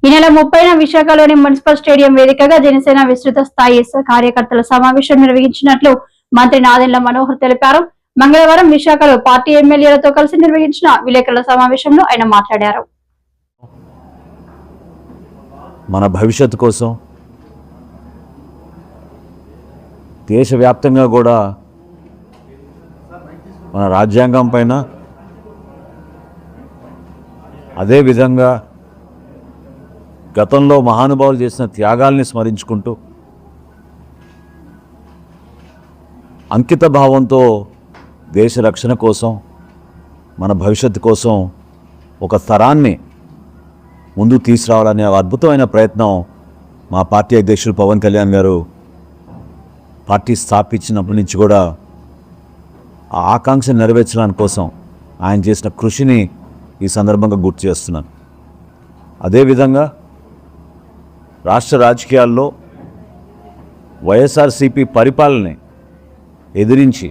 ఈ నెల 30న విశాఖలోని మున్సిపల్ స్టేడియం వేదికగా జనసేన విస్తృత స్థాయి కార్యకర్తల సమావేశం నిర్వహించినట్లు మంత్రి నాదెండ్ల మనోహర్ తెలిపారు. మంగళవారం విశాఖలో పార్టీ ఎమ్మెల్యేలతో కలిసి నిర్వహించిన విలేకరుల సమావేశంలో ఆయన మాట్లాడారు. మన భవిష్యత్తు కోసం దేశవ్యాప్తంగా కూడా మన రాజ్యాంగం పైన అదేవిధంగా గతంలో మహానుభావులు చేసిన త్యాగాల్ని స్మరించుకుంటూ అంకిత భావంతో దేశ రక్షణ కోసం మన భవిష్యత్తు కోసం ఒక తరాన్ని ముందుకు తీసుకురావాలనే అద్భుతమైన ప్రయత్నం మా పార్టీ అధ్యక్షులు పవన్ కళ్యాణ్ గారు పార్టీ స్థాపించినప్పటి నుంచి కూడా ఆ ఆకాంక్ష నెరవేర్చడానికి కోసం ఆయన చేసిన కృషిని ఈ సందర్భంగా గుర్తు చేస్తున్నాను. అదేవిధంగా రాష్ట్ర రాజకీయాల్లో వైఎస్ఆర్సీపీ పరిపాలనని ఎదిరించి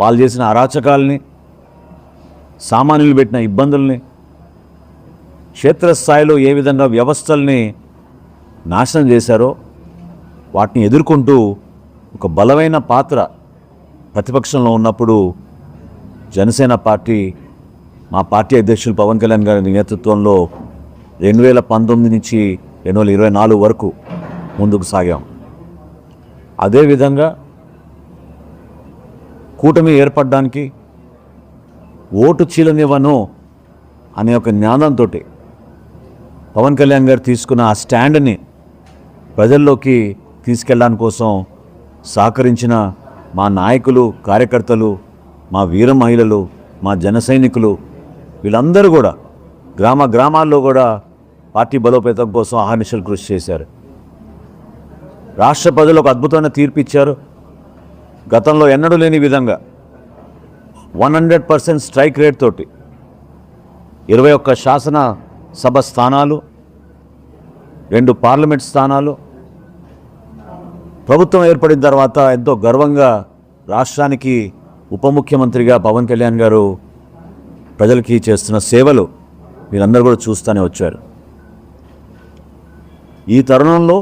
వాళ్ళు చేసిన అరాచకాలని, సామాన్యులు పెట్టిన ఇబ్బందుల్ని, క్షేత్రస్థాయిలో ఏ విధంగా వ్యవస్థల్ని నాశనం చేశారో వాటిని ఎదుర్కొంటూ ఒక బలమైన పాత్ర ప్రతిపక్షంలో ఉన్నప్పుడు జనసేన పార్టీ మా పార్టీ అధ్యక్షులు పవన్ కళ్యాణ్ గారి నేతృత్వంలో 2019 నుంచి 2024 వరకు ముందుకు సాగాం. అదేవిధంగా కూటమి ఏర్పడడానికి ఓటు చీలనివ్వను అనే ఒక జ్ఞానంతో పవన్ కళ్యాణ్ గారు తీసుకున్న ఆ స్టాండ్ని ప్రజల్లోకి తీసుకెళ్ళడానికి కోసం సహకరించిన మా నాయకులు, కార్యకర్తలు, మా వీర మహిళలు, మా జన సైనికులు వీళ్ళందరూ కూడా గ్రామాల్లో కూడా పార్టీ బలోపేతం కోసం అహర్నిశలు కృషి చేశారు. రాష్ట్ర ప్రజలు ఒక అద్భుతమైన తీర్పు ఇచ్చారు. గతంలో ఎన్నడూ లేని విధంగా 100% స్ట్రైక్ రేట్ తోటి 21 శాసనసభ స్థానాలు, 2 పార్లమెంట్ స్థానాలు ప్రభుత్వం ఏర్పడిన తర్వాత ఎంతో గర్వంగా రాష్ట్రానికి ఉప ముఖ్యమంత్రిగా పవన్ కళ్యాణ్ గారు ప్రజలకి చేస్తున్న సేవలు మీరందరూ కూడా చూస్తూనే వచ్చారు. ఈ తరుణంలో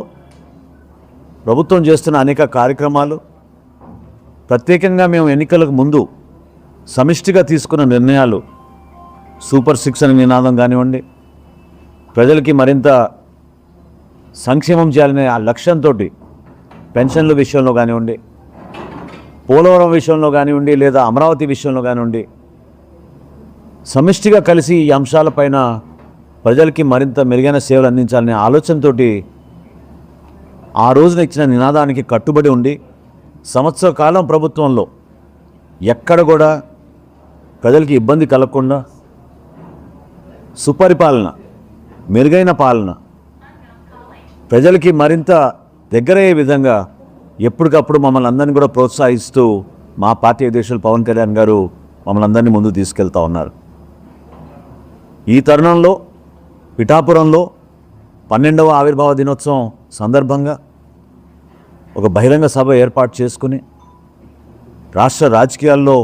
ప్రభుత్వం చేస్తున్న అనేక కార్యక్రమాలు, ప్రత్యేకంగా మేము ఎన్నికలకు ముందు సమిష్టిగా తీసుకున్న నిర్ణయాలు, సూపర్ 6 అనే నినాదం కానివ్వండి, ప్రజలకి మరింత సంక్షేమం చేయాలనే ఆ లక్ష్యంతో పెన్షన్ల విషయంలో కానివ్వండి, పోలవరం విషయంలో కానివ్వండి, లేదా అమరావతి విషయంలో కానివ్వండి, సమిష్టిగా కలిసి ఈ అంశాలపైన ప్రజలకి మరింత మెరుగైన సేవలు అందించాలనే ఆలోచనతో ఆ రోజున ఇచ్చిన నినాదానికి కట్టుబడి ఉండి సంవత్సర కాలం ప్రభుత్వంలో ఎక్కడ కూడా ప్రజలకి ఇబ్బంది కలగకుండా సుపరిపాలన, మెరుగైన పాలన, ప్రజలకి మరింత దగ్గరయ్యే విధంగా ఎప్పటికప్పుడు మమ్మల్ని అందరినీ కూడా ప్రోత్సహిస్తూ మా పార్టీ అధ్యక్షులు పవన్ కళ్యాణ్ గారు మమ్మల్ని అందరినీ ముందుకు తీసుకెళ్తూ ఉన్నారు. ఈ తరుణంలో పిఠాపురంలో 12వ ఆవిర్భావ దినోత్సవం సందర్భంగా ఒక బహిరంగ సభ ఏర్పాటు చేసుకుని రాష్ట్ర రాజకీయాల్లో,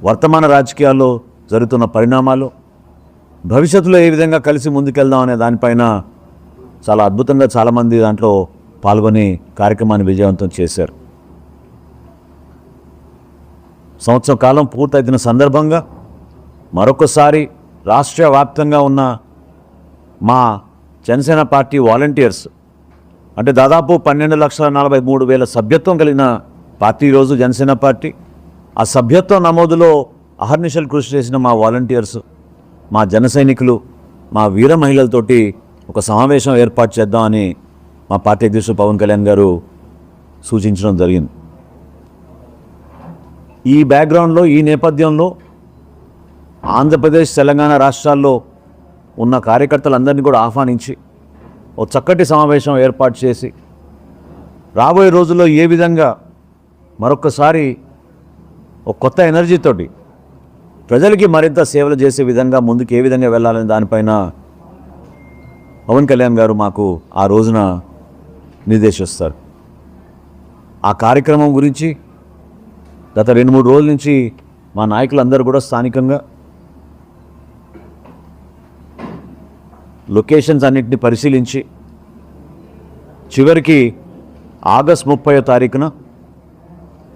వర్తమాన రాజకీయాల్లో జరుగుతున్న పరిణామాలు, భవిష్యత్తులో ఏ విధంగా కలిసి ముందుకెళ్దాం అనే దానిపైన చాలా అద్భుతంగా చాలామంది దాంట్లో పాల్గొని కార్యక్రమాన్ని విజయవంతం చేశారు. సంవత్సరం కాలం పూర్తయిన సందర్భంగా మరొకసారి రాష్ట్ర వ్యాప్తంగా ఉన్న మా జనసేన పార్టీ వాలంటీర్స్, అంటే దాదాపు 12,43,000 సభ్యత్వం కలిగిన పార్టీ ఈరోజు జనసేన పార్టీ. ఆ సభ్యత్వ నమోదులో అహర్నిశలు కృషి చేసిన మా వాలంటీర్స్, మా జన సైనికులు, మా వీర మహిళలతోటి ఒక సమావేశం ఏర్పాటు చేద్దామని మా పార్టీ అధ్యక్షుడు పవన్ కళ్యాణ్ గారు సూచించడం జరిగింది. ఈ బ్యాక్గ్రౌండ్లో, ఈ నేపథ్యంలో ఆంధ్రప్రదేశ్, తెలంగాణ రాష్ట్రాల్లో ఉన్న కార్యకర్తలందరినీ కూడా ఆహ్వానించి ఒక చక్కటి సమావేశం ఏర్పాటు చేసి రాబోయే రోజుల్లో ఏ విధంగా మరొకసారి ఒక కొత్త ఎనర్జీతోటి ప్రజలకి మరింత సేవలు చేసే విధంగా ముందుకు ఏ విధంగా వెళ్ళాలని దానిపైన పవన్ కళ్యాణ్ గారు మాకు ఆ రోజున నిర్దేశిస్తారు. ఆ కార్యక్రమం గురించి గత 2-3 రోజుల నుంచి మా నాయకులందరూ కూడా స్థానికంగా లొకేషన్స్ అన్నింటినీ పరిశీలించి చివరికి ఆగస్ట్ 30వ తారీఖున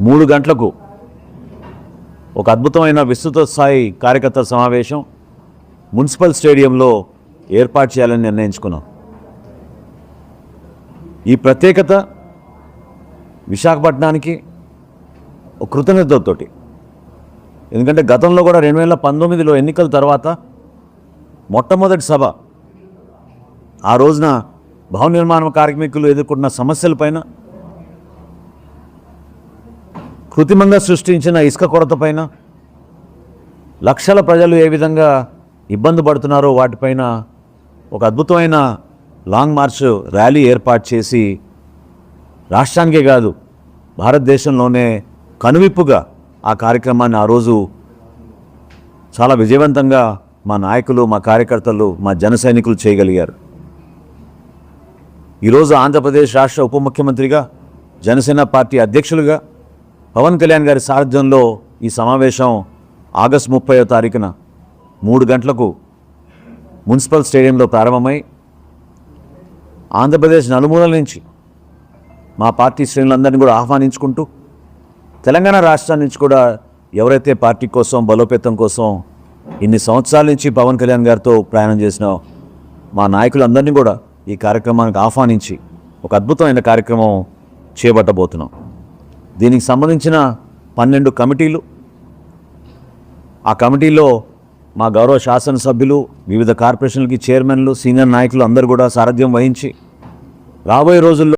3 గంటలకు ఒక అద్భుతమైన విస్తృత స్థాయి కార్యకర్తల సమావేశం మున్సిపల్ స్టేడియంలో ఏర్పాటు చేయాలని నిర్ణయించుకున్నాం. ఈ ప్రత్యేకత విశాఖపట్నానికి ఒక కృతజ్ఞతతోటి, ఎందుకంటే గతంలో కూడా 2019లో ఎన్నికల తర్వాత మొట్టమొదటి సభ ఆ రోజున భవన నిర్మాణ కార్మికులు ఎదుర్కొన్న సమస్యలపైన, కృత్రిమంగా సృష్టించిన ఇసుక కొరతపైన, లక్షల ప్రజలు ఏ విధంగా ఇబ్బంది పడుతున్నారో వాటిపైన ఒక అద్భుతమైన లాంగ్ మార్చ్ ర్యాలీ ఏర్పాటు చేసి రాష్ట్రానికే కాదు భారతదేశంలోనే కనువిప్పుగా ఆ కార్యక్రమాన్ని ఆ రోజు చాలా విజయవంతంగా మా నాయకులు, మా కార్యకర్తలు, మా జన సైనికులు చేయగలిగారు. ఈరోజు ఆంధ్రప్రదేశ్ రాష్ట్ర ఉప ముఖ్యమంత్రిగా, జనసేన పార్టీ అధ్యక్షులుగా పవన్ కళ్యాణ్ గారి సారథ్యంలో ఈ సమావేశం ఆగస్ట్ 30వ తారీఖున 3 గంటలకు మున్సిపల్ స్టేడియంలో ప్రారంభమై ఆంధ్రప్రదేశ్ నలుమూలల నుంచి మా పార్టీ శ్రేణులందరినీ కూడా ఆహ్వానించుకుంటూ, తెలంగాణ రాష్ట్రం నుంచి కూడా ఎవరైతే పార్టీ కోసం, బలోపేతం కోసం ఇన్ని సంవత్సరాల నుంచి పవన్ కళ్యాణ్ గారితో ప్రయాణం చేసిన మా నాయకులందరినీ కూడా ఈ కార్యక్రమానికి ఆహ్వానించి ఒక అద్భుతమైన కార్యక్రమం చేపట్టబోతున్నాం. దీనికి సంబంధించిన 12 కమిటీలు, ఆ కమిటీలో మా గౌరవ శాసనసభ్యులు, వివిధ కార్పొరేషన్లకి చైర్మన్లు, సీనియర్ నాయకులు అందరూ కూడా సారథ్యం వహించి రాబోయే రోజుల్లో